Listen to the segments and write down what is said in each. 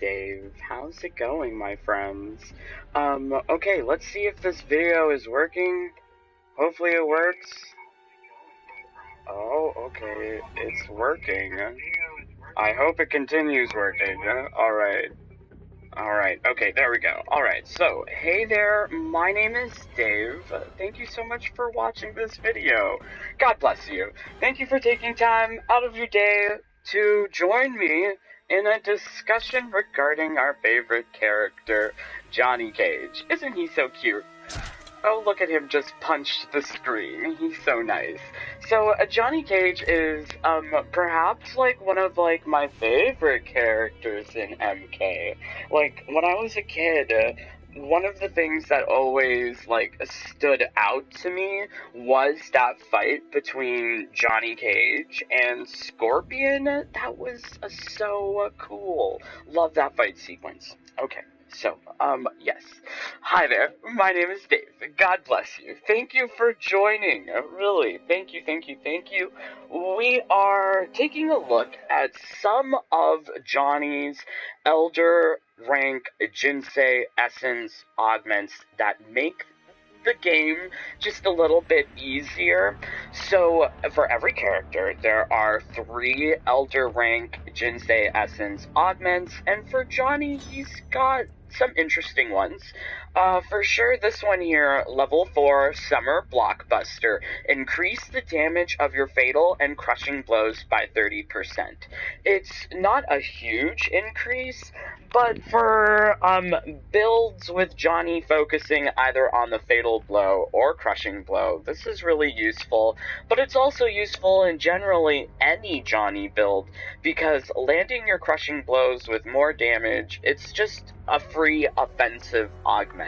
Dave. How's it going, my friends? Okay, let's see if this video is working. Hopefully it works. Oh, okay, it's working. I hope it continues working. Alright. Alright, okay, there we go. Alright, so, hey there, my name is Dave. Thank you so much for watching this video. God bless you. Thank you for taking time out of your day to join me in a discussion regarding our favorite character, Johnny Cage. Isn't he so cute? Oh, look at him just punch the screen. He's so nice. So, Johnny Cage is, perhaps, one of, my favorite characters in MK. When I was a kid, one of the things that always, stood out to me was that fight between Johnny Cage and Scorpion. That was so cool. Love that fight sequence. Okay. So, yes. Hi there, my name is Dave. God bless you. Thank you for joining. Really, thank you, thank you, thank you. We are taking a look at some of Johnny's Elder Rank Jinsei Essence augments that make the game just a little bit easier. So for every character there are 3 Elder Rank Jinsei Essence augments, and for Johnny he's got some interesting ones. For sure, this one here, level 4 Summer Blockbuster. Increase the damage of your fatal and crushing blows by 30%. It's not a huge increase, but for builds with Johnny focusing either on the fatal blow or crushing blow, this is really useful. But it's also useful in generally any Johnny build, because landing your crushing blows with more damage, it's just a free offensive augment.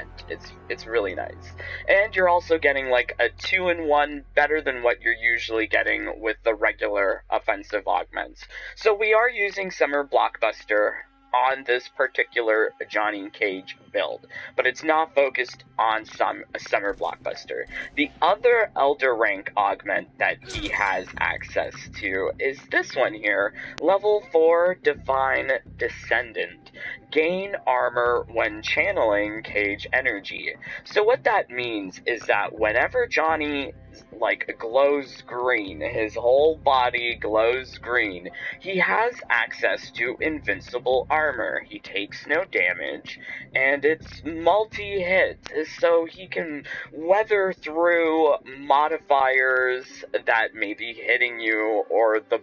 It's really nice. And you're also getting a 2-in-1 better than what you're usually getting with the regular offensive augments. So we are using Summer Blockbuster on this particular Johnny Cage build, but it's not focused on Summer Blockbuster. The other Elder Rank augment that he has access to is this one here, level 4 Divine Descendant. Gain armor when channeling Cage energy. So what that means is that whenever Johnny glows green, his whole body glows green, he has access to invincible armor. He takes no damage, and it's multi-hit, so he can weather through modifiers that may be hitting you, or the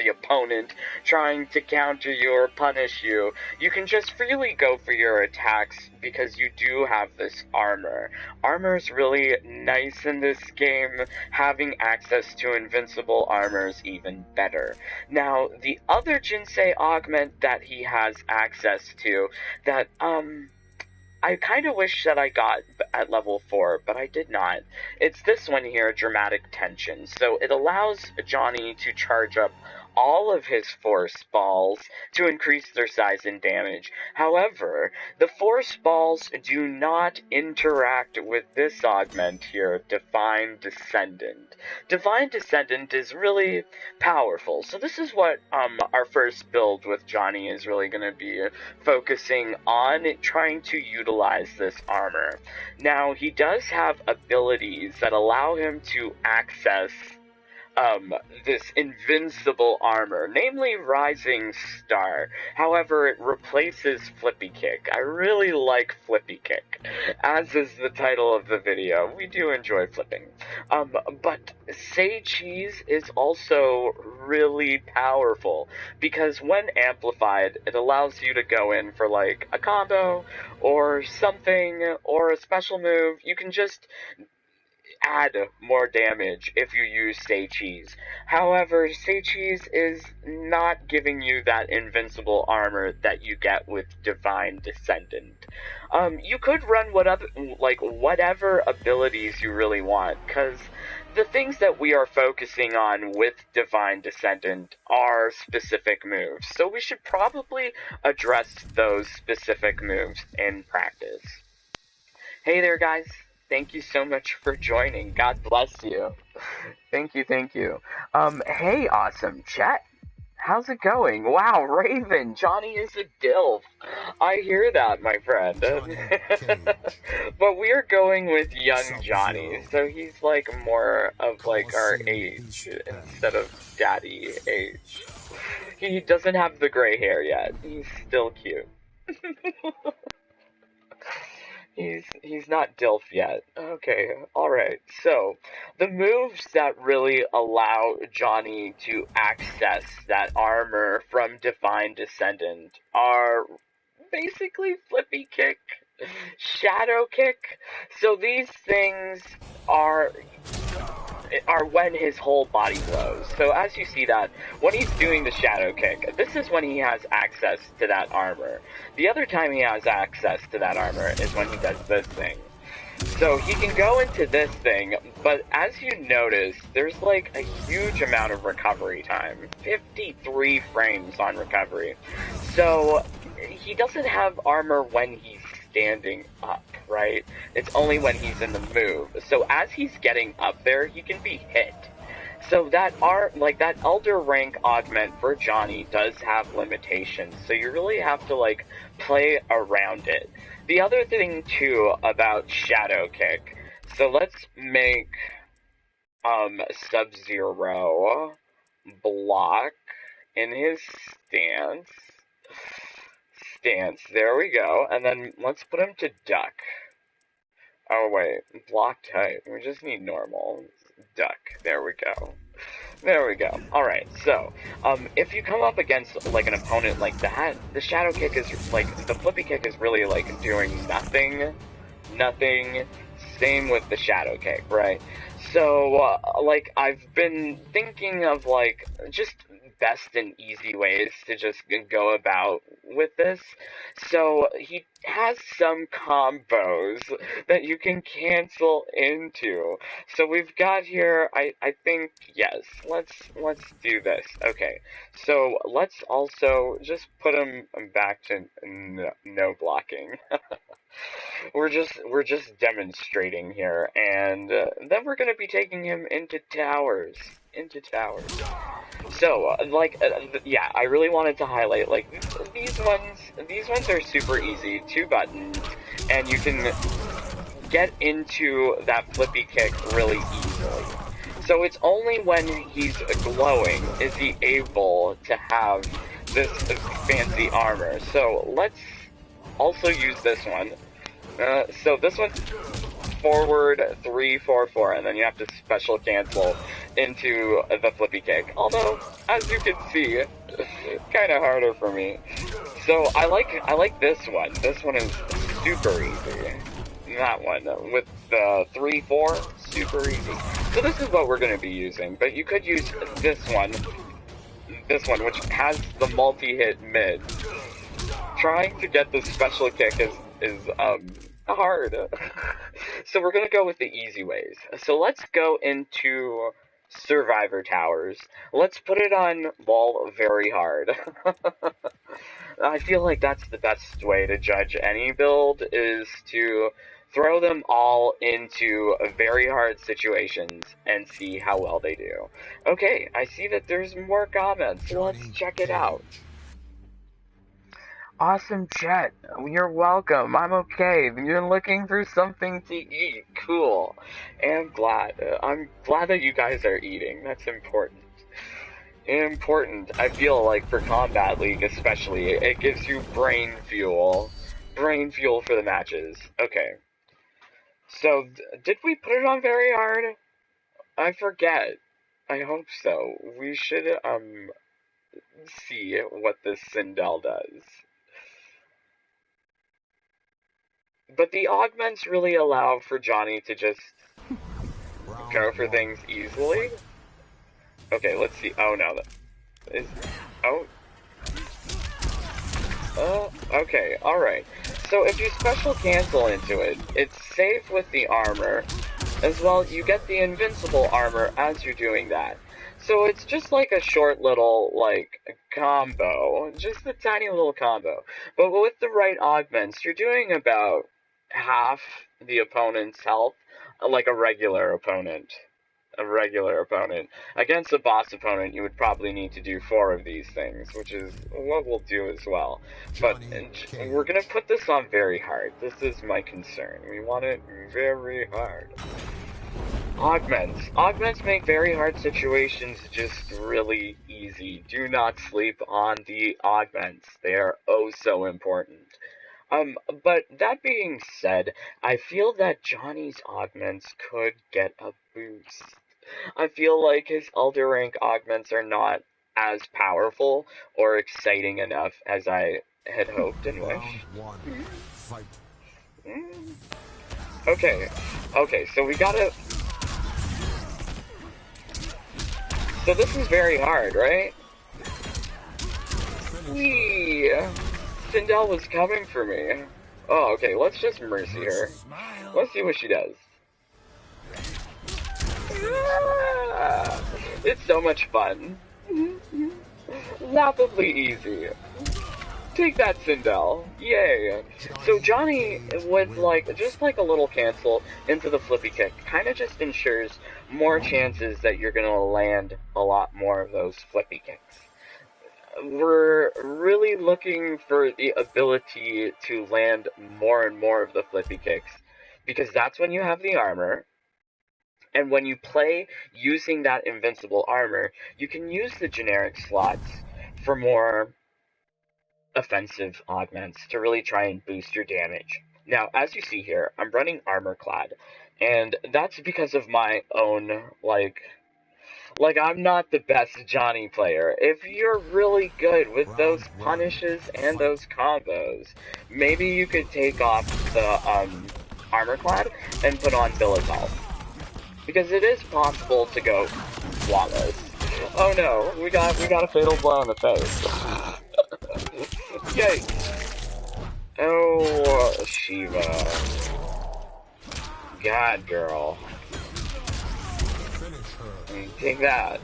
opponent trying to counter you or punish you. You can just freely go for your attacks because you do have this armor. Armor is really nice in this game. Having access to invincible armor is even better. Now, the other Jinsei augment that he has access to that, I kind of wish that I got at level 4, but I did not. It's this one here, Dramatic Tension. So it allows Johnny to charge up all of his force balls to increase their size and damage. However, the force balls do not interact with this augment here, Divine Descendant. Divine Descendant is really powerful. So this is what our first build with Johnny is really going to be focusing on, trying to utilize this armor. Now, he does have abilities that allow him to access this invincible armor, namely Rising Star. However, it replaces Flippy Kick. I really like Flippy Kick, as is the title of the video. We do enjoy flipping. But Say Cheese is also really powerful, because when amplified, it allows you to go in for a combo, or something, or a special move. You can just add more damage if you use Say Cheese. However, Say Cheese is not giving you that invincible armor that you get with Divine Descendant. You could run whatever abilities you really want, because the things that we are focusing on with Divine Descendant are specific moves, so we should probably address those specific moves in practice. Hey there, guys. Thank you so much for joining. God bless you. Thank you, thank you. Hey, awesome chat. How's it going? Wow, Raven, Johnny is a DILF. I hear that, my friend. Johnny Cage. But we're going with young Johnny, Sub-Zero. so he's like more of like our Coliseum age Beast instead Pack. of daddy age. He doesn't have the gray hair yet. He's still cute. He's not DILF yet. Okay, alright. So, the moves that really allow Johnny to access that armor from Divine Descendant are basically Flippy Kick, Shadow Kick. So these things are are when his whole body glows. So as you see that, when he's doing the shadow kick, this is when he has access to that armor. The other time he has access to that armor is when he does this thing. So he can go into this thing, but as you notice, there's like a huge amount of recovery time. 53 frames on recovery. So he doesn't have armor when he's standing up, right? It's only when he's in the move. So as he's getting up there, he can be hit. So that that elder rank augment for Johnny does have limitations. So you really have to like play around it. The other thing too about Shadow Kick. So let's make Sub-Zero block in his stance. There we go. And then let's put him to duck. Oh wait, block type. We just need normal. Duck. There we go. There we go. Alright, so, if you come up against, like, an opponent like that, the Shadow Kick is, like, the Flippy Kick is really, like, doing nothing. Same with the Shadow Kick, right? So, like, I've been thinking of, like, just best and easy ways to just go about with this. So, he has some combos that you can cancel into. So we've got here, I think, yes, let's do this. Okay, so let's also just put him back to no blocking. we're just demonstrating here, and then we're gonna be taking him into towers. So, yeah, I really wanted to highlight, like, these ones are super easy. 2 buttons, and you can get into that Flippy Kick really easily. So it's only when he's glowing is he able to have this fancy armor. So let's also use this one. So this one's forward 3-4-4, and then you have to special cancel into the Flippy Kick. Although, as you can see, kind of harder for me. So I like this one. This one is super easy. That one with the 3-4, super easy. So this is what we're going to be using, but you could use this one, which has the multi-hit mid. Trying to get the special kick is hard. So we're gonna go with the easy ways. So let's go into Survivor Towers. Let's put it on wall very hard. I feel like that's the best way to judge any build, is to throw them all into very hard situations and see how well they do. Okay, I see that there's more comments. Let's check it out. Awesome chat. You're welcome. I'm okay. You're looking for something to eat. Cool. And glad. I'm glad that you guys are eating. That's important. Important. I feel like for Combat League especially, it gives you brain fuel. Brain fuel for the matches. Okay. So, did we put it on very hard? I forget. I hope so. We should, see what this Sindel does. But the augments really allow for Johnny to just go for things easily. Okay, let's see. Oh no, that is. Oh. Okay, alright. So if you special cancel into it, it's safe with the armor. As well, you get the invincible armor as you're doing that. So it's just like a short little, like, combo. Just a tiny little combo. But with the right augments, you're doing about half the opponent's health, like a regular opponent. a regular opponent. Against a boss opponent, you would probably need to do 4 of these things, which is what we'll do as well. But we're gonna put this on very hard. This is my concern. We want it very hard. Augments. Augments make very hard situations just really easy. Do not sleep on the augments. They are oh so important. But that being said, I feel that Johnny's augments could get a boost. I feel like his Elder rank augments are not as powerful or exciting enough as I had hoped and wished. Okay, so we gotta... So this is very hard, right? Whee! Sindel was coming for me. Oh, okay, let's just mercy her. Let's see what she does. Ah, it's so much fun. Laughably easy. Take that, Sindel. Yay. So Johnny, with just like a little cancel into the flippy kick, kind of just ensures more chances that you're going to land a lot more of those flippy kicks. We're really looking for the ability to land more and more of the flippy kicks, because that's when you have the armor. And when you play using that invincible armor, you can use the generic slots for more offensive augments to really try and boost your damage. Now, as you see here, I'm running armor clad, and that's because of my own, I'm not the best Johnny player. If you're really good with those punishes and those combos, maybe you could take off the armor clad and put on Billet's health. Because it is possible to go flawless. Oh no, we got a fatal blow in the face. Yikes. Oh, Shiva. God, girl. Take that.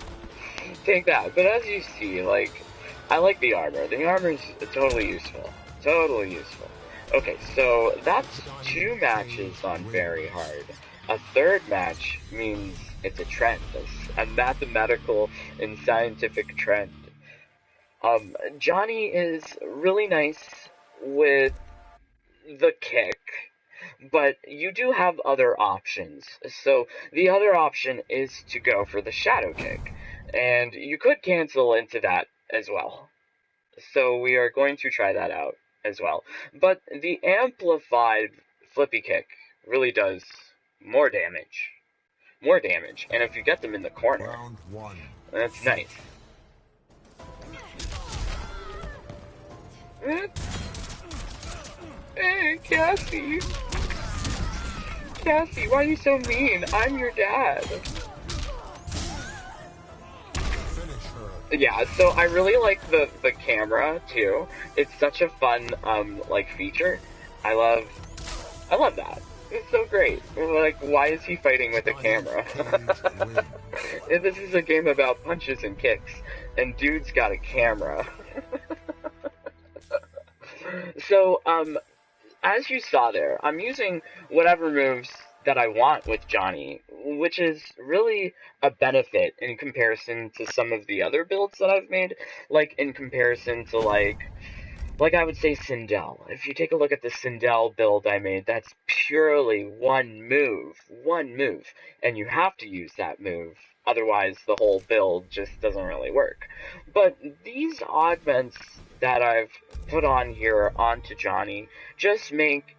Take that. But as you see, I like the armor. The armor's totally useful. Totally useful. Okay, so that's 2 matches on very hard. A 3rd match means it's a trend. A mathematical and scientific trend. Johnny is really nice with the kick, but you do have other options. So the other option is to go for the shadow kick, and you could cancel into that as well. So we are going to try that out as well. But the amplified flippy kick really does more damage. More damage, and if you get them in the corner, that's nice. Hey, Cassie! Cassie, why are you so mean? I'm your dad. Yeah, so I really like the camera, too. It's such a fun, feature. I love that. It's so great. Why is he fighting with a camera? This is a game about punches and kicks, and dude's got a camera. So, as you saw there, I'm using whatever moves that I want with Johnny, which is really a benefit in comparison to some of the other builds that I've made, in comparison to, I would say Sindel. If you take a look at the Sindel build I made, that's purely one move, and you have to use that move, otherwise the whole build just doesn't really work. But these augments that I've put on here onto Johnny just make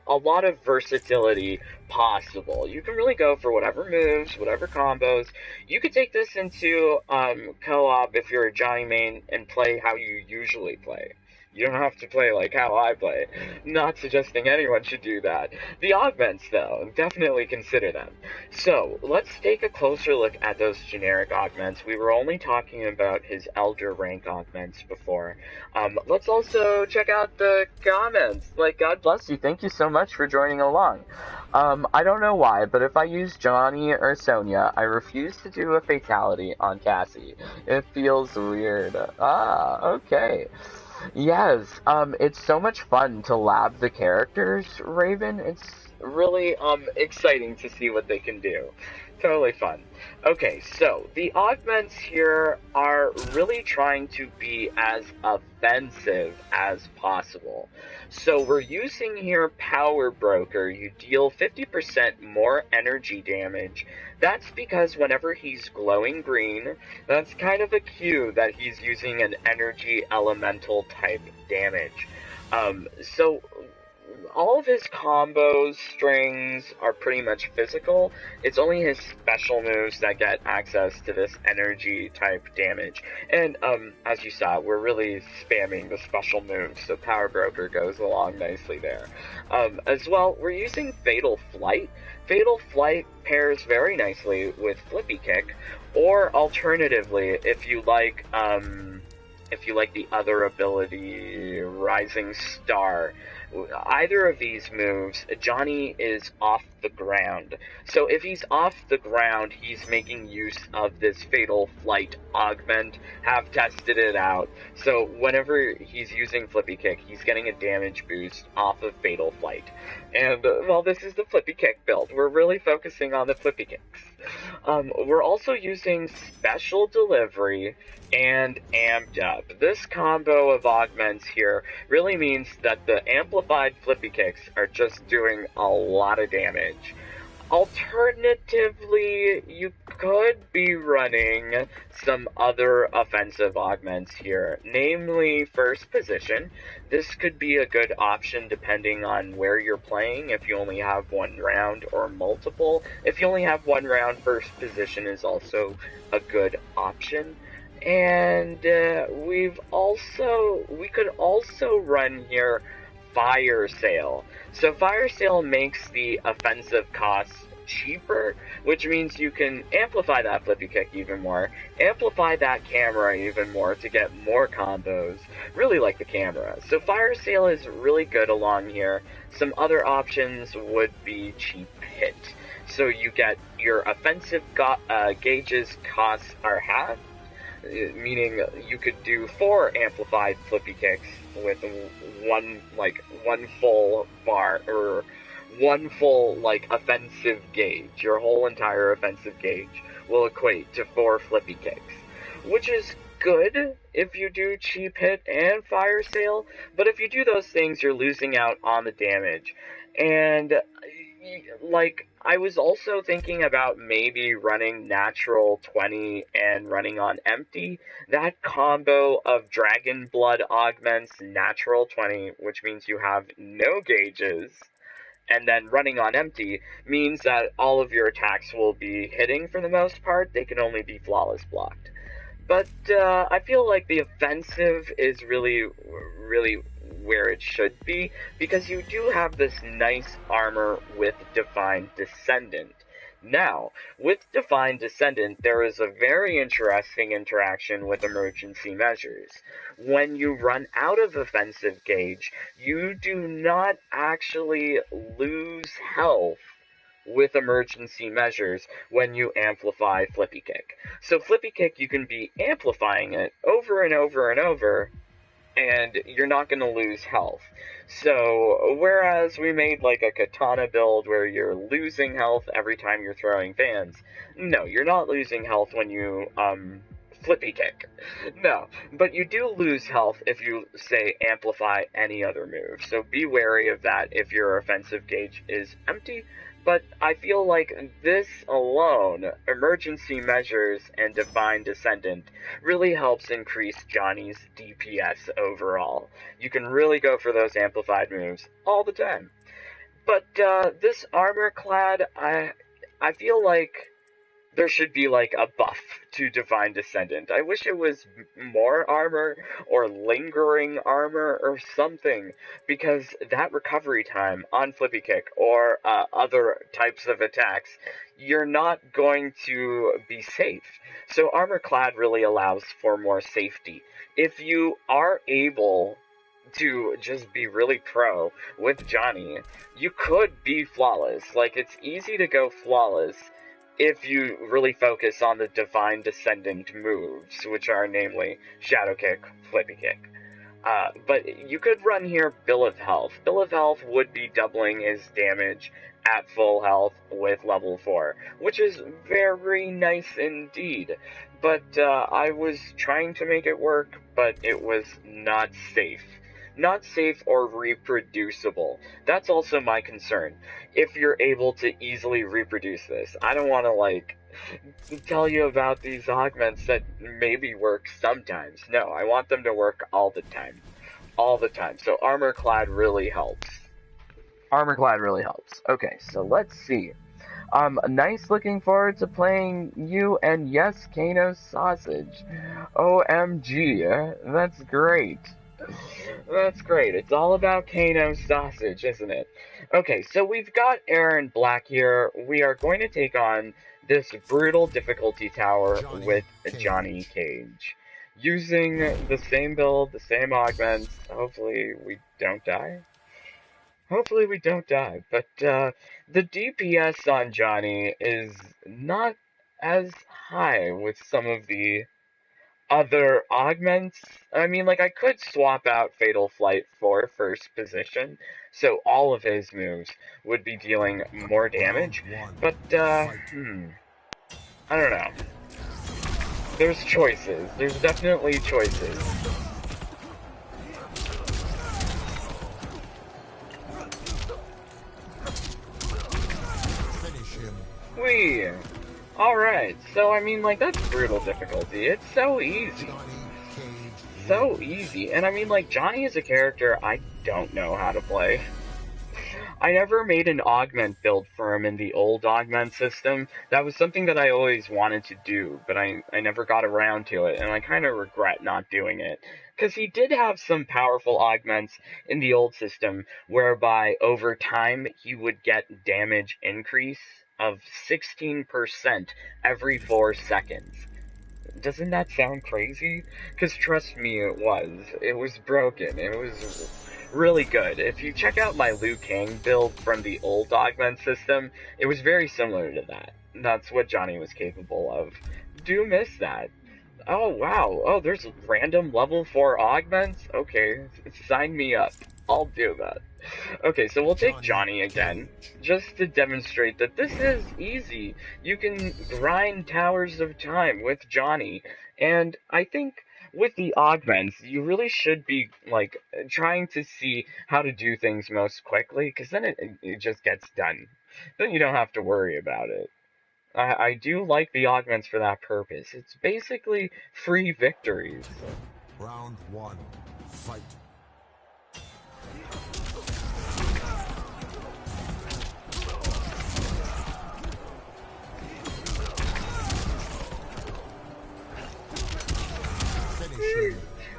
a lot of versatility possible. You can really go for whatever moves, whatever combos. You could take this into co-op if you're a Johnny main and play how you usually play. You don't have to play like how I play. Not suggesting anyone should do that. The augments, though, definitely consider them. So, let's take a closer look at those generic augments. We were only talking about his Elder rank augments before. Let's also check out the comments. God bless you. Thank you so much for joining along. I don't know why, but if I use Johnny or Sonya, I refuse to do a fatality on Cassie. It feels weird. Okay. Yes, it's so much fun to lab the characters, Raven. It's really, exciting to see what they can do. Totally fun. Okay, so the augments here are really trying to be as offensive as possible. So we're using here Power Broker. You deal 50% more energy damage. That's because whenever he's glowing green, that's kind of a cue that he's using an energy elemental type damage. So all of his combos, strings are pretty much physical. It's only his special moves that get access to this energy type damage. And as you saw, we're really spamming the special moves, so Power Broker goes along nicely there. As well, we're using Fatal Flight. Fatal Flight pairs very nicely with Flippy Kick, or alternatively, if you like the other ability, Rising Star. Either of these moves, Johnny is off the ground. So if he's off the ground, he's making use of this Fatal Flight augment. Have tested it out. So whenever he's using Flippy Kick, he's getting a damage boost off of Fatal Flight. And, well, this is the Flippy Kick build. We're really focusing on the Flippy Kicks. We're also using Special Delivery and Amped Up. This combo of augments here really means that the amplified Flippy Kicks are just doing a lot of damage. Alternatively, you could be running some other offensive augments here, namely First Position. This could be a good option depending on where you're playing, if you only have one round or multiple. If you only have one round, First Position is also a good option. And we could also run here Fire Sale. So Fire Sale makes the offensive cost cheaper, which means you can amplify that Flippy Kick even more, amplify that camera even more to get more combos, really like the camera. So Fire Sale is really good along here. Some other options would be Cheap Hit. So you get your offensive gauges costs are halved, meaning you could do 4 amplified Flippy Kicks with one full bar, or one full, offensive gauge. Your whole entire offensive gauge will equate to 4 Flippy Kicks, which is good if you do Cheap Hit and Fire Sale, but if you do those things, you're losing out on the damage. And, I was also thinking about maybe running Natural 20 and running on Empty. That combo of Dragon Blood augments Natural 20, which means you have no gauges, and then running on Empty means that all of your attacks will be hitting for the most part. They can only be flawless blocked. But I feel like the offensive is really where it should be, because you do have this nice armor with Divine Descendant. Now, with Divine Descendant, there is a very interesting interaction with emergency measures. When you run out of offensive gauge, you do not actually lose health with emergency measures when you amplify Flippy Kick. So Flippy Kick, you can be amplifying it over and over and over, and you're not going to lose health. So, whereas we made a katana build where you're losing health every time you're throwing fans, no, you're not losing health when you, Flippy Kick. No, but you do lose health if you, say, amplify any other move. So be wary of that if your offensive gauge is empty. But I feel like this alone, emergency measures and Divine Descendant, really helps increase Johnny's DPS overall. You can really go for those amplified moves all the time. But this armor clad, I feel like there should be a buff to Divine Descendant. I wish it was more armor or lingering armor or something, because that recovery time on Flippy Kick or other types of attacks, you're not going to be safe. So Armor Clad really allows for more safety. If you are able to just be really pro with Johnny, you could be flawless. It's easy to go flawless if you really focus on the Divine Descendant moves, which are namely Shadow Kick, Flippy Kick. But you could run here Bill of Health. Bill of Health would be doubling his damage at full health with level 4, which is very nice indeed. But I was trying to make it work, but it was not safe. Not safe or reproducible. That's also my concern. If you're able to easily reproduce this, I don't want to, like, tell you about these augments that maybe work sometimes. No, I want them to work all the time. All the time. So armor clad really helps. Armor clad really helps. Okay, so let's see. Nice, looking forward to playing you, and yes, Kano Sausage. OMG, that's great. That's great. It's all about Kano Sausage, isn't it? Okay, so we've got Aaron Black here. We are going to take on this brutal difficulty tower with Johnny Cage. Using the same build, the same augments. Hopefully we don't die. Hopefully we don't die. But the DPS on Johnny is not as high with some of the other augments. I mean, like, I could swap out Fatal Flight for first position, so all of his moves would be dealing more damage, but, I don't know. There's choices. There's definitely choices. Whee! Alright, so I mean, like, that's brutal difficulty. It's so easy. So easy. And I mean, like, Johnny is a character I don't know how to play. I never made an augment build for him in the old augment system. That was something that I always wanted to do, but I never got around to it, and I kind of regret not doing it. Because he did have some powerful augments in the old system, whereby over time he would get damage increase of 16% every 4 seconds. Doesn't that sound crazy? Because trust me, it was. It was broken. It was really good. If you check out my Liu Kang build from the old augment system, it was very similar to that. That's what Johnny was capable of. Do miss that. Oh, wow. Oh, there's random level 4 augments? Okay, sign me up. I'll do that. Okay, so we'll take Johnny again, just to demonstrate that this is easy. You can grind Towers of Time with Johnny, and I think with the augments, you really should be, like, trying to see how to do things most quickly, because then it just gets done. Then you don't have to worry about it. I do like the augments for that purpose. It's basically free victories. Round 1, fight.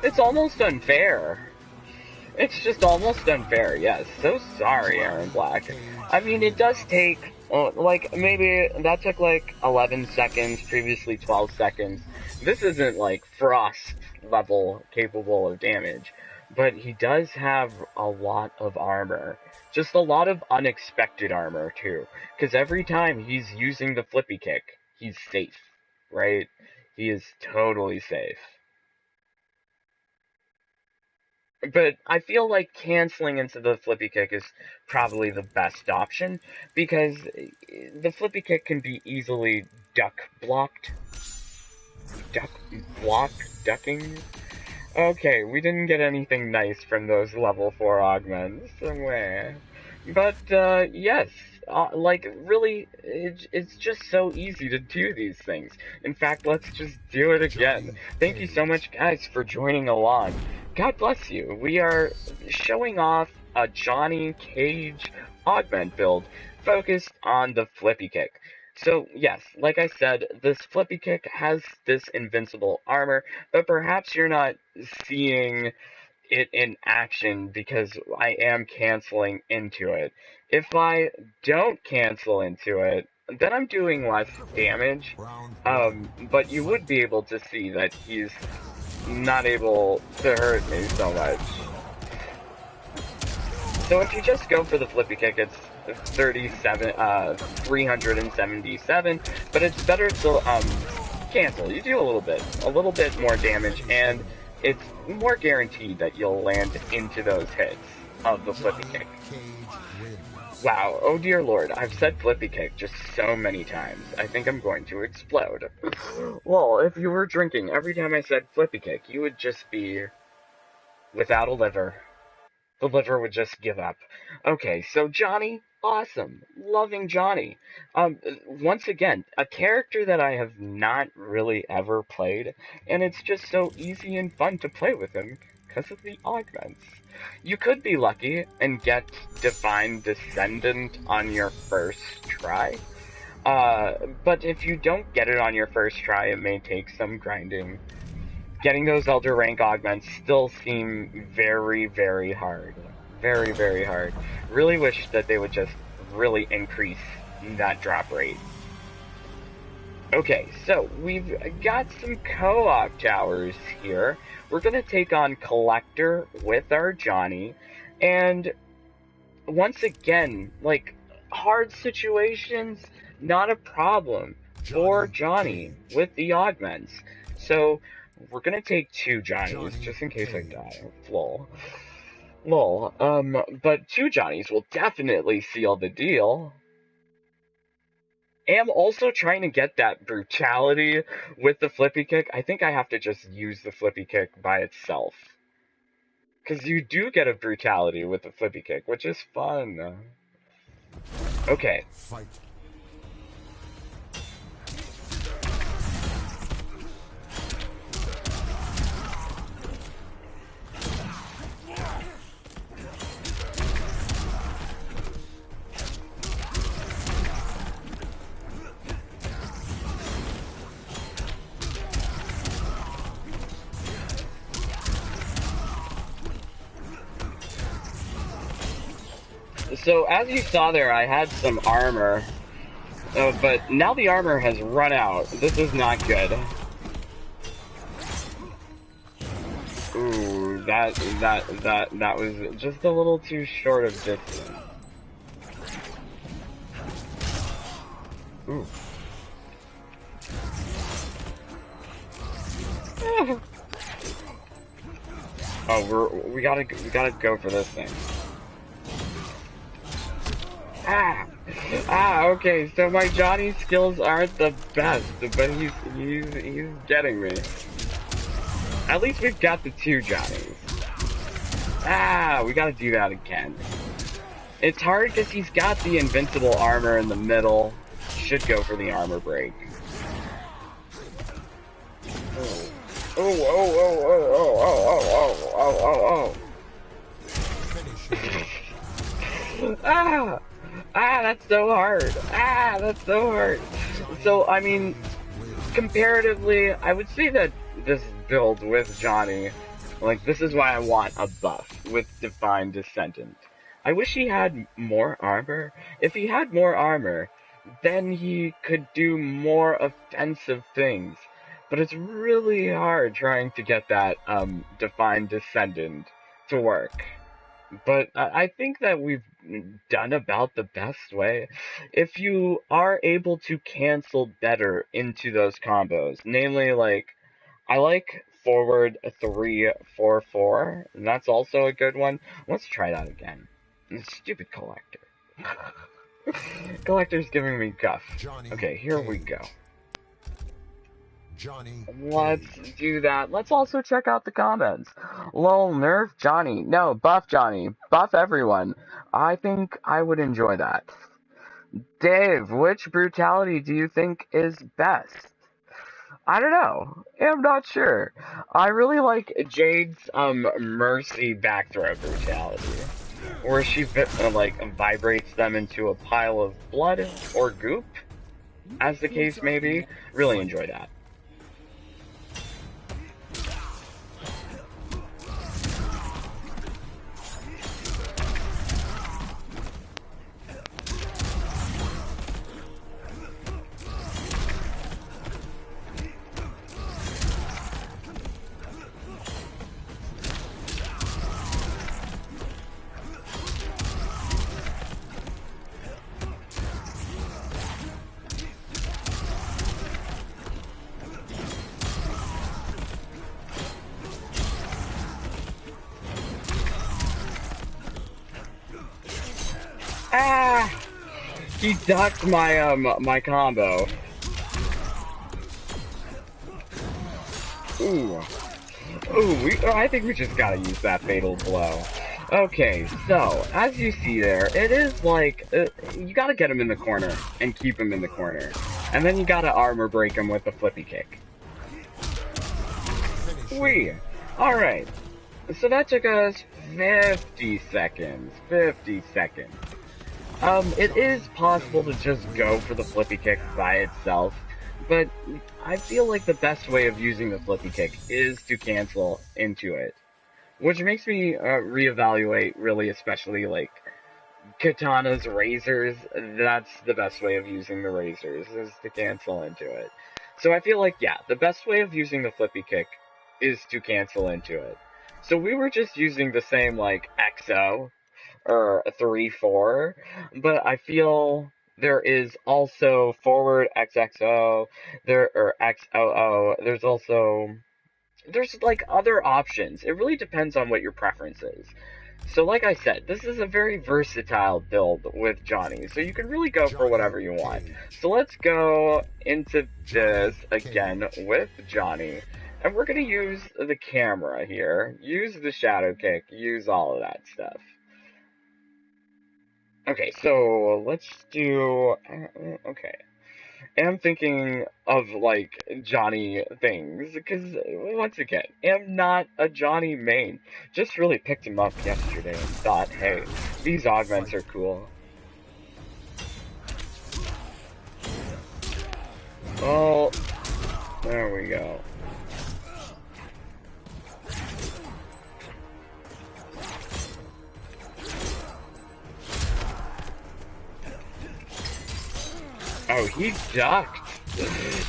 It's almost unfair. It's just almost unfair, yes. So sorry, Aaron Black. I mean, it does take, like, maybe that took like 11 seconds, previously 12 seconds. This isn't like Frost level capable of damage, but he does have a lot of armor. Just a lot of unexpected armor, too. Because every time he's using the Flippy kick, he's safe, right? He is totally safe. But I feel like canceling into the Flippy kick is probably the best option, because the Flippy kick can be easily ducking? Ducking? Okay, we didn't get anything nice from those level 4 augments. But, yes. Like, really, it's just so easy to do these things. In fact, let's just do it again. Thank you so much, guys, for joining along. God bless you. We are showing off a Johnny Cage augment build focused on the Flippy kick. So, yes, like I said, this Flippy kick has this invincible armor, but perhaps you're not seeing it in action because I am canceling into it. If I don't cancel into it, then I'm doing less damage, but you would be able to see that he's not able to hurt me so much. So if you just go for the Flippy kick, it's 377, but it's better to cancel. You do a little bit more damage, and it's more guaranteed that you'll land into those hits. of the Flippy Kick. Cage wins. Wow, oh dear lord, I've said Flippy Kick just so many times. I think I'm going to explode. Well, if you were drinking every time I said Flippy Kick, you would just be without a liver. The liver would just give up. Okay, so Johnny, awesome. Loving Johnny. Once again, a character that I have not really ever played, and it's just so easy and fun to play with him because of the augments. You could be lucky and get Divine Descendant on your first try. But if you don't get it on your first try, it may take some grinding. Getting those Elder rank augments still seem very, very hard. Very, very hard. Really wish that they would just really increase that drop rate. Okay, so we've got some co-op towers here. We're gonna take on Collector with our Johnny, and once again, like, hard situations, not a problem for Johnny with the augments. So, we're gonna take two Johnnies, just in case I die. Lol. Lol. But two Johnnies will definitely seal the deal. Am also trying to get that brutality with the Flippy Kick. I think I have to just use the Flippy Kick by itself. Because you do get a brutality with the Flippy Kick, which is fun. Okay. Fight. So, as you saw there, I had some armor, but now the armor has run out. This is not good. Ooh, that was just a little too short of distance. Ooh. Oh, we gotta go for this thing. Okay, so my Johnny skills aren't the best, but he's getting me. At least we've got the two Johnnies. We gotta do that again. It's hard because he's got the invincible armor in the middle. Should go for the armor break. That's so hard. That's so hard. So, I mean, comparatively, I would say that this build with Johnny, like, this is why I want a buff with Divine Descendant. I wish he had more armor. If he had more armor, then he could do more offensive things. But it's really hard trying to get that, Divine Descendant to work. But I think that we've done about the best way. If you are able to cancel better into those combos, namely, like, I like forward 3-4-4, and that's also a good one. Let's try that again. Stupid Collector. Collector's giving me guff. Okay, here we go. Johnny. Let's do that. Let's also check out the comments. Lol, nerf Johnny. No, buff Johnny. Buff everyone. I think I would enjoy that. Dave, which brutality do you think is best? I don't know. I'm not sure. I really like Jade's Mercy backthrow brutality, where she like vibrates them into a pile of blood or goop, as the case may be. Really enjoy that. Ah! He ducked my, my combo. Ooh. Ooh, I think we just gotta use that fatal blow. Okay, so, as you see there, it is like, you gotta get him in the corner, and keep him in the corner. And then you gotta armor break him with the flippy kick. Whee! Alright. So that took us 50 seconds. 50 seconds. It is possible to just go for the flippy kick by itself, but I feel like the best way of using the flippy kick is to cancel into it. Which makes me reevaluate, really, especially, like, Katana's razors. That's the best way of using the razors, is to cancel into it. So I feel like, yeah, the best way of using the flippy kick is to cancel into it. So we were just using the same, like, XO, or 3-4, but I feel there is also forward XXO, or XOO, there's like other options. It really depends on what your preference is. So like I said, this is a very versatile build with Johnny, so you can really go for whatever you want. So let's go into this again with Johnny, and we're going to use the camera here, use the shadow kick, use all of that stuff. Okay, so let's do, okay. I'm thinking of, like, Johnny things, because, once again, am not a Johnny main. Just really picked him up yesterday and thought, hey, these augments are cool. Oh, there we go. Oh, he ducked.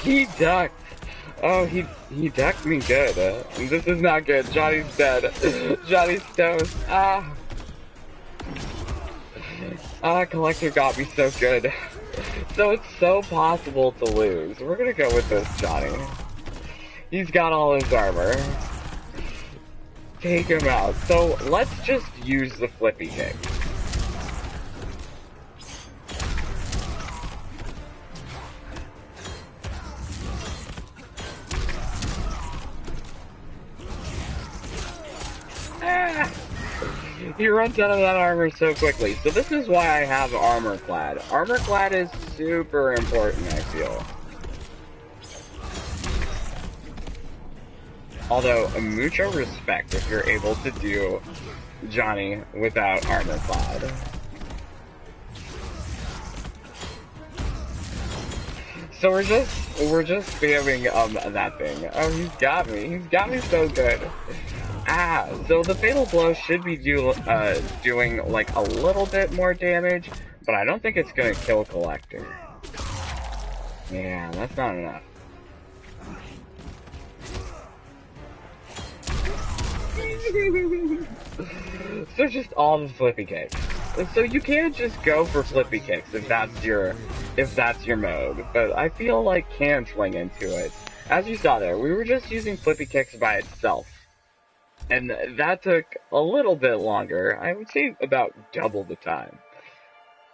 He ducked. Oh, he ducked me good. This is not good. Johnny's dead. Johnny's toast. Ah. Ah, Collector got me so good. So it's so possible to lose. We're gonna go with this Johnny. He's got all his armor. Take him out. So let's just use the flippy kick. Ah! He runs out of that armor so quickly. So this is why I have armor clad. Armor clad is super important, I feel. Although, mucho respect if you're able to do Johnny without armor clad. So we're just spamming that thing. Oh, he's got me. He's got me so good. Ah, so the fatal blow should be doing like a little bit more damage, but I don't think it's gonna kill Collector. Yeah, that's not enough. So just all the flippy kicks. So you can't just go for flippy kicks if that's your mode, but I feel like canceling into it. As you saw there, we were just using flippy kicks by itself. And that took a little bit longer. I would say about double the time.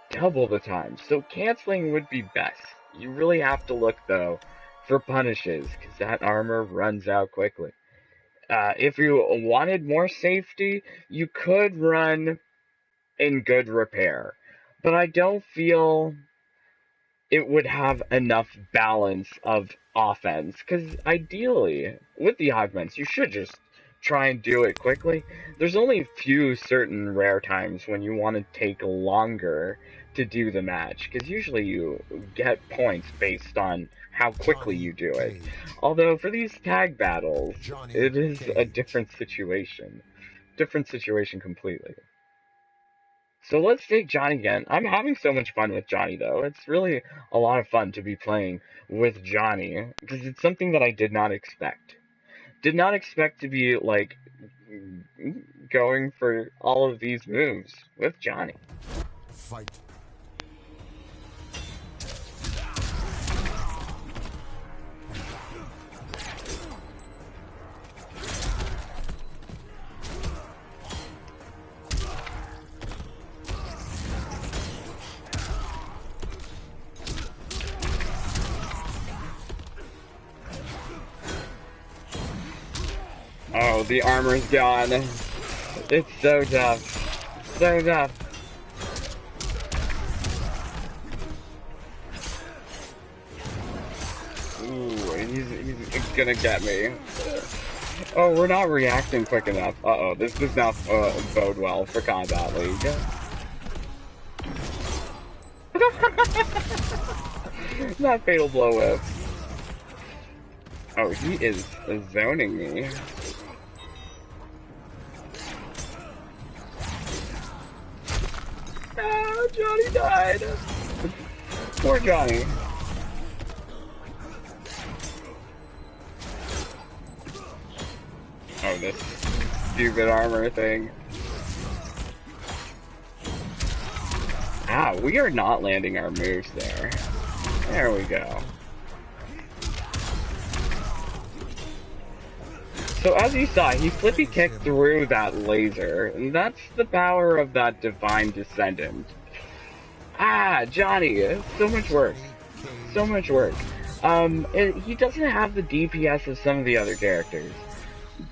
Double the time. So canceling would be best. You really have to look, though, for punishes, because that armor runs out quickly. If you wanted more safety, you could run in good repair. But I don't feel it would have enough balance of offense, because ideally, with the augments, you should just try and do it quickly. There's only a few certain rare times when you want to take longer to do the match, because usually you get points based on how quickly you do it. Although for these tag battles, it is a different situation. Different situation completely. So let's take Johnny again. I'm having so much fun with Johnny, though. It's really a lot of fun to be playing with Johnny, because it's something that I did not expect. Did not expect to be, like, going for all of these moves with Johnny. Fight. Oh, the armor's gone. It's so tough. So tough. Ooh, he's gonna get me. Oh, we're not reacting quick enough. Uh-oh, this does not bode well for Combat League. That fatal blow whip. Oh, he is zoning me. Ah, Johnny died. Poor Johnny. Oh, this stupid armor thing. Ah, we are not landing our moves there. There we go. So as you saw, he flippy kicked through that laser, and that's the power of that Divine Descendant. Ah, Johnny, so much work. So much work. He doesn't have the DPS of some of the other characters.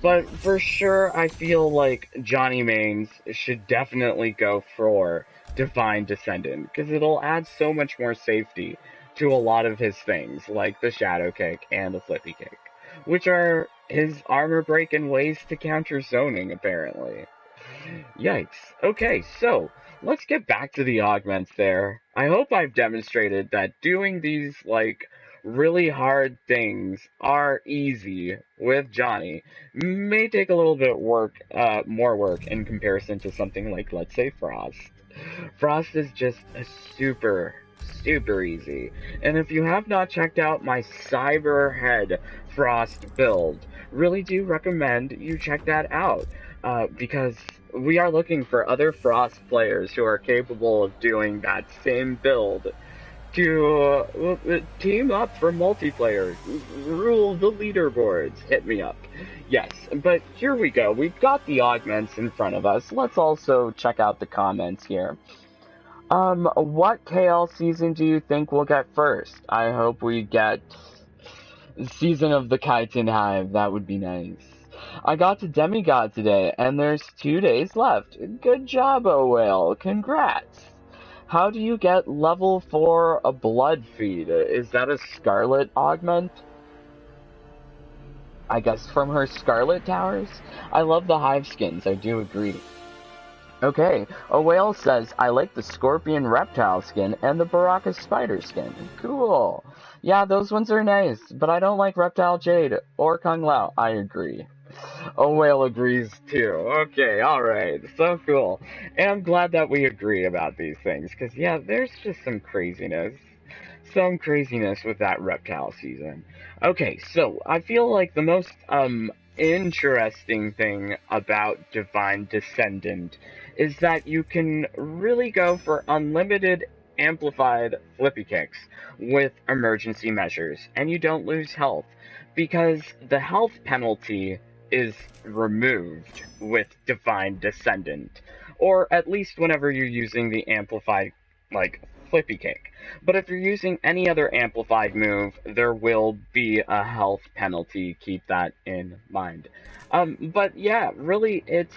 But for sure, I feel like Johnny mains should definitely go for Divine Descendant, because it'll add so much more safety to a lot of his things, like the Shadow Kick and the Flippy Kick, which are his armor break and ways to counter zoning, apparently. Yikes. Okay, so, let's get back to the augments there. I hope I've demonstrated that doing these, like, really hard things are easy with Johnny. May take a little bit more work in comparison to something like, let's say, Frost. Frost is just a super easy. And if you have not checked out my Cyberhead Frost build, really do recommend you check that out. Because we are looking for other Frost players who are capable of doing that same build to team up for multiplayer, rule the leaderboards, hit me up. Yes, but here we go. We've got the augments in front of us. Let's also check out the comments here. What KL season do you think we'll get first? I hope we get Season of the Chitin Hive. That would be nice. I got to Demigod today, and there's 2 days left. Good job, oh whale. Congrats. How do you get level 4 a blood feed? Is that a Scarlet augment? I guess from her Scarlet Towers? I love the hive skins, I do agree. Okay, a whale says, I like the Scorpion Reptile skin and the Baraka Spider skin. Cool. Yeah, those ones are nice, but I don't like Reptile Jade or Kung Lao. I agree. A whale agrees too. Okay, alright. So cool. And I'm glad that we agree about these things, because yeah, there's just some craziness. Some craziness with that reptile season. Okay, so I feel like the most interesting thing about Divine Descendant is that you can really go for unlimited amplified flippy kicks with emergency measures, and you don't lose health, because the health penalty is removed with Divine Descendant, or at least whenever you're using the amplified, like, flippy kick. But if you're using any other amplified move, there will be a health penalty. Keep that in mind. But yeah, really, it's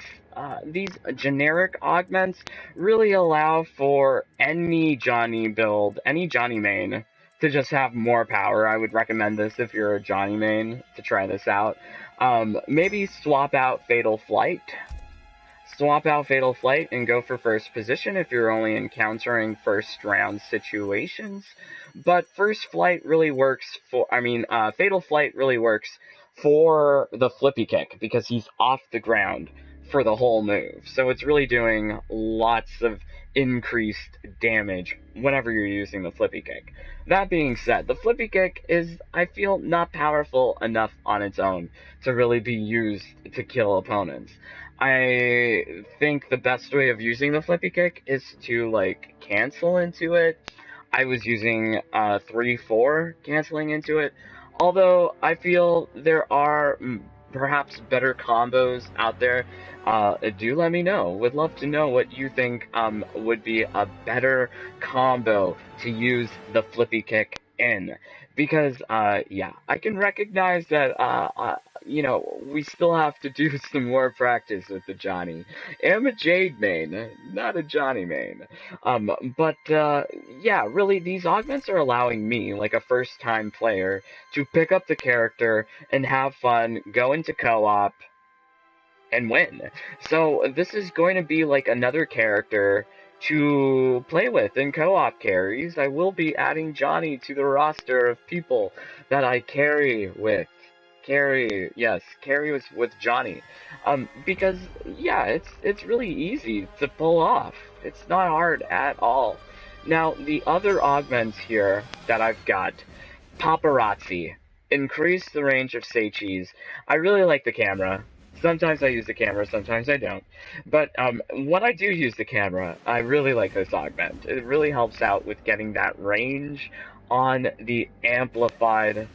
these generic augments really allow for any Johnny build, any Johnny main, to just have more power. I would recommend this if you're a Johnny main to try this out. Maybe swap out Fatal Flight. Swap out Fatal Flight and go for first position if you're only encountering first round situations. But First Flight really works for, Fatal Flight really works for the flippy kick because he's off the ground for the whole move. So it's really doing lots of increased damage whenever you're using the flippy kick. That being said, the flippy kick is, I feel, not powerful enough on its own to really be used to kill opponents. I think the best way of using the flippy kick is to, like, cancel into it. I was using 3-4 canceling into it, although I feel there are perhaps better combos out there. Do let me know. Would love to know what you think would be a better combo to use the flippy kick in. Because, yeah, I can recognize that you know, we still have to do some more practice with the Johnny. I'm a Jade main, not a Johnny main. Yeah, really, these augments are allowing me, like a first-time player, to pick up the character and have fun, go into co-op, and win. So this is going to be like another character to play with in co-op carries. I will be adding Johnny to the roster of people that I carry with. Carry with Johnny. Because yeah, it's really easy to pull off. It's not hard at all. Now the other augments here that I've got, paparazzi, increase the range of Seichis. I really like the camera. Sometimes I use the camera, sometimes I don't. But when I do use the camera, I really like this augment. It really helps out with getting that range on the amplified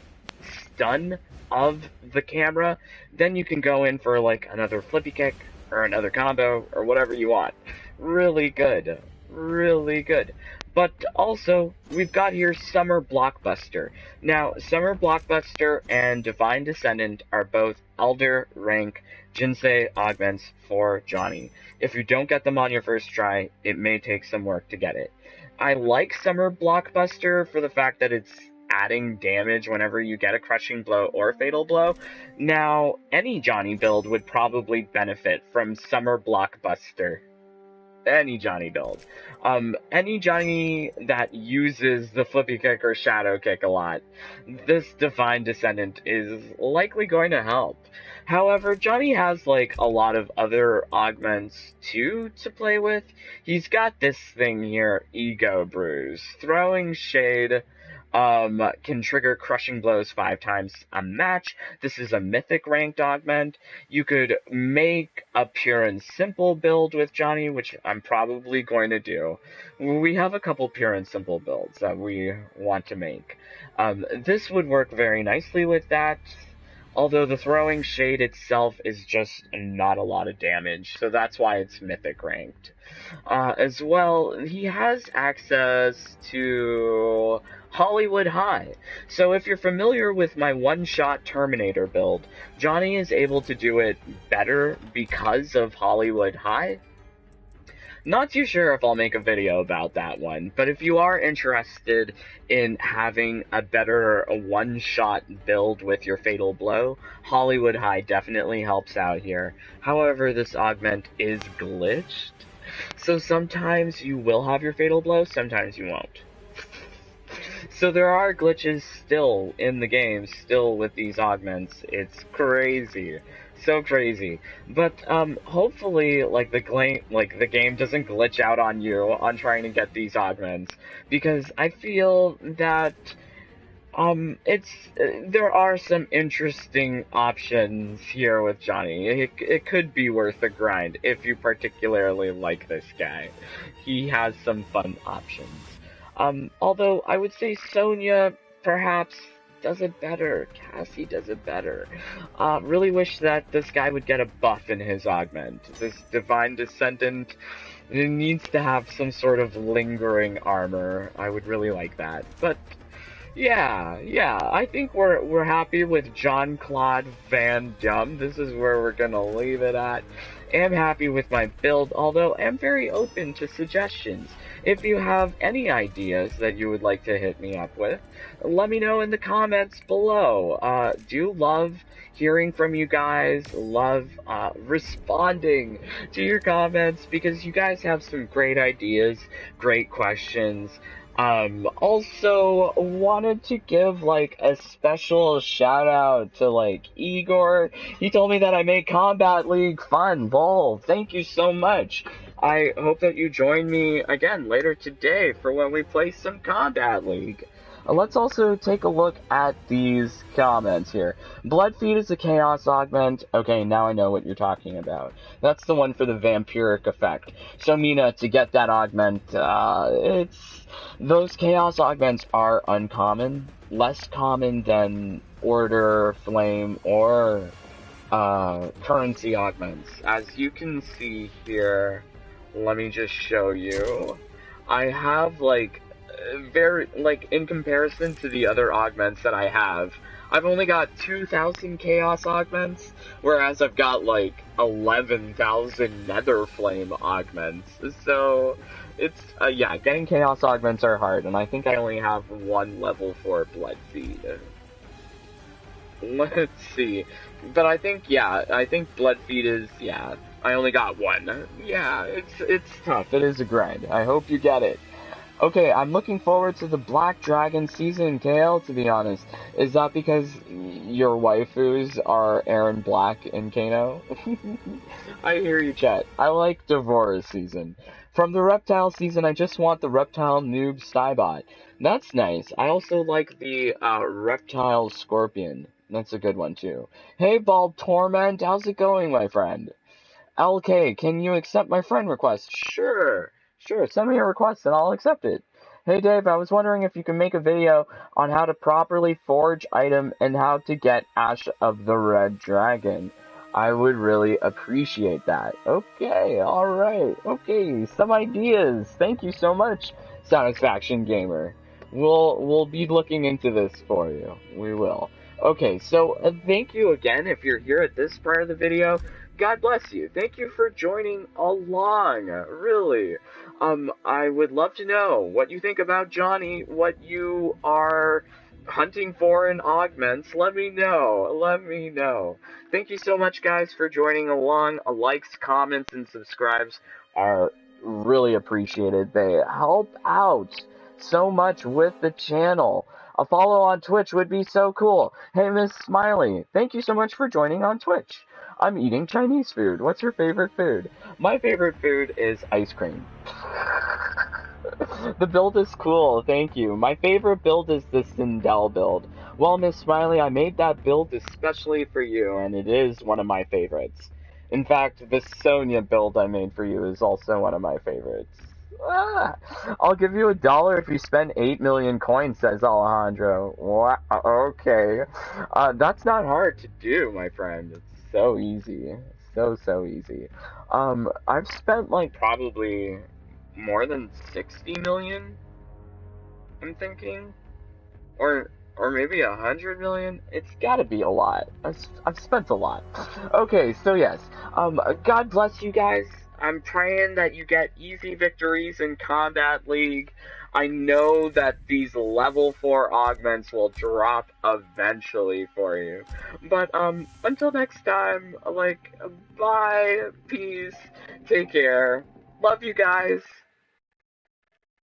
stun of the camera. Then you can go in for like another flippy kick or another combo or whatever you want. Really good. Really good. But also, we've got here Summer Blockbuster. Now, Summer Blockbuster and Divine Descendant are both Elder rank Jinsei augments for Johnny. If you don't get them on your first try, it may take some work to get it. I like Summer Blockbuster for the fact that it's adding damage whenever you get a Crushing Blow or Fatal Blow. Now, any Johnny build would probably benefit from Summer Blockbuster. Any Johnny build. Any Johnny that uses the Flippy Kick or Shadow Kick a lot, this Divine Descendant is likely going to help. However, Johnny has like a lot of other augments too to play with. He's got this thing here, Ego Bruise. Throwing Shade can trigger Crushing Blows 5 times a match. This is a mythic ranked augment. You could make a pure and simple build with Johnny, which I'm probably going to do. We have a couple pure and simple builds that we want to make. This would work very nicely with that. Although the Throwing Shade itself is just not a lot of damage, so that's why it's mythic ranked. As well, he has access to Hollywood High. So if you're familiar with my one-shot Terminator build, Johnny is able to do it better because of Hollywood High. Not too sure if I'll make a video about that one, but if you are interested in having a better one-shot build with your Fatal Blow, Hollywood High definitely helps out here. However, this augment is glitched, so sometimes you will have your Fatal Blow, sometimes you won't. So there are glitches still in the game, still with these augments. It's crazy. So crazy. But hopefully like the game doesn't glitch out on you on trying to get these augments, because I feel that there are some interesting options here with Johnny. It could be worth the grind if you particularly like this guy. He has some fun options. Although I would say Sonya perhaps does it better. Cassie does it better. Really wish that this guy would get a buff in his augment. This Divine Descendant needs to have some sort of lingering armor. I would really like that. But yeah, I think we're happy with Jean-Claude Van Damme. This is where we're gonna leave it at. Am happy with my build, although I'm very open to suggestions. If you have any ideas that you would like to hit me up with, let me know in the comments below. Do love hearing from you guys, love responding to your comments, because you guys have some great ideas, great questions. Also wanted to give like a special shout out to like Igor. He told me that I made Combat League fun. Lol, thank you so much. I hope that you join me again later today for when we play some Combat League. Let's also take a look at these comments here. Bloodfeed is a Chaos Augment. Okay, now I know what you're talking about. That's the one for the Vampiric effect. So Mina, to get that Augment, those Chaos Augments are uncommon. Less common than Order, Flame, or Currency Augments. As you can see here, let me just show you. I have like in comparison to the other augments that I have, I've only got 2,000 Chaos Augments, whereas I've got like 11,000 Nether Flame Augments. So, it's, yeah, getting Chaos Augments are hard, and I think I only have one level 4 Blood Feed. Let's see. But I think, yeah, I think Blood Feed is, yeah, I only got one. Yeah, it's tough. It is a grind. I hope you get it. Okay, I'm looking forward to the Black Dragon season, Kale, to be honest. Is that because your waifus are Aaron Black and Kano? I hear you, chat. I like Devora's season. From the Reptile season, I just want the Reptile Noob Stybot. That's nice. I also like the Reptile Scorpion. That's a good one, too. Hey, Bald Torment, how's it going, my friend? LK, can you accept my friend request? Sure. Sure, send me a request and I'll accept it. Hey Dave, I was wondering if you can make a video on how to properly forge item and how to get Ash of the Red Dragon. I would really appreciate that. Okay, alright. Okay, some ideas. Thank you so much, Satisfaction Gamer. We'll be looking into this for you. We will. Okay, so thank you again if you're here at this part of the video. God bless you. Thank you for joining along, really. I would love to know what you think about Johnny, what you are hunting for in augments. Let me know. Let me know. Thank you so much, guys, for joining along. Likes, comments, and subscribes are really appreciated. They help out so much with the channel. A follow on Twitch would be so cool. Hey, Miss Smiley, thank you so much for joining on Twitch. I'm eating Chinese food. What's your favorite food? My favorite food is ice cream. The build is cool, thank you. My favorite build is the Sindel build. Well, Miss Smiley, I made that build especially for you, and it is one of my favorites. In fact, the Sonya build I made for you is also one of my favorites. Ah, I'll give you $1 if you spend 8 million coins, says Alejandro. Wow, okay. That's not hard to do, my friend. It's so easy. So easy. I've spent, like, probably more than 60 million, I'm thinking. Or maybe 100 million? It's gotta be a lot. I've spent a lot. Okay, so yes. God bless you guys. I'm praying that you get easy victories in Combat League. I know that these level 4 augments will drop eventually for you. But, until next time, like, bye, peace, take care. Love you guys.